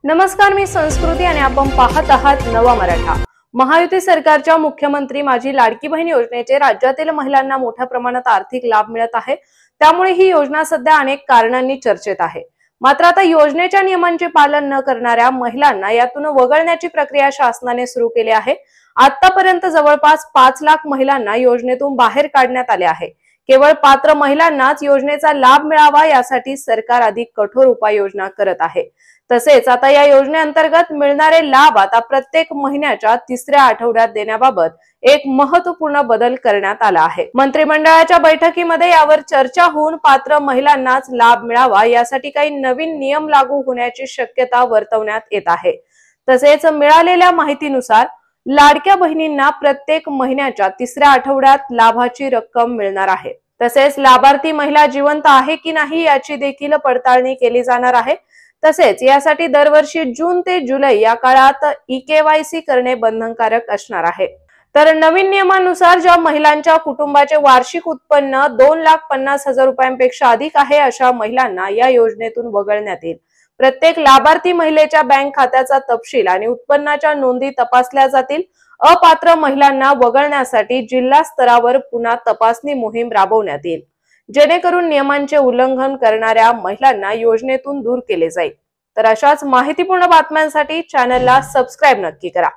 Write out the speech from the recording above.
नमस्कार, मी संस्कृती आणि आपण पाहत आहात नवा मराठा। महायुती सरकारच्या मुख्यमंत्री माझी लाडकी बहीण योजनेचे राज्यातील महिलांना मोठ्या प्रमाणात आर्थिक लाभ मिळत आहे। त्यामुळे ही योजना सध्या अनेक कारणांनी चर्चेत आहे। मात्र आता योजनेच्या नियमांचे पालन न करणाऱ्या महिलांना यातून वगळण्याची प्रक्रिया शासनाने सुरू केली आहे। आतापर्यंत जवळपास 5 लाख महिलांना योजनेतून बाहेर काढण्यात आले आहे। केवळ पात्र महिलांनाच योजनेचा लाभ मिळावा यासाठी सरकार अधिक कठोर उपाययोजना करत आहे। तसेच आता या योजनेअंतर्गत मिळणारे लाभ आता प्रत्येक महिन्याच्या 3ऱ्या आठवड्यात देण्याबाबत एक महत्त्वपूर्ण बदल करण्यात आला आहे। मंत्रिमंडळाच्या बैठकीमध्ये यावर चर्चा होऊन पात्र महिलांनाच लाभ मिळावा यासाठी काही नवीन नियम लागू होण्याची शक्यता वर्तवण्यात येत आहे। तसेच मिळालेल्या माहितीनुसार लाडक्या बहिणींना प्रत्येक महिन्याच्या 3ऱ्या आठवड्यात लाभाची रक्कम मिळणार आहे। तसेच लाभार्थी महिला जिवंत आहे की नाही याची देखील पडताळणी केली जाणार आहे। तसेच यासाठी दरवर्षी जून ते जुलै या काळात ई-केवायसी करणे बंधनकारक असणार आहे। तर नवीन नियमानुसार ज्या महिलांच्या कुटुंबाचे वार्षिक उत्पन्न 2,50,000 रुपयांपेक्षा अधिक आहे अशा महिलांना या योजनेतून वगळण्यात येईल। प्रत्येक लाभार्थी महिलेच्या बँक खात्याचा तपशील आणि उत्पन्नाच्या नोंदी तपासल्या जातील। अपात्र महिलांना वगळण्यासाठी जिल्हा स्तरावर पुन्हा तपासणी मोहीम राबवण्यात येईल, जेणेकरून नियमांचे उल्लंघन करणाऱ्या महिलांना योजनेतून दूर केले जाईल। तर अशाच माहितीपूर्ण बातम्यांसाठी चॅनलला सबस्क्राइब नक्की करा।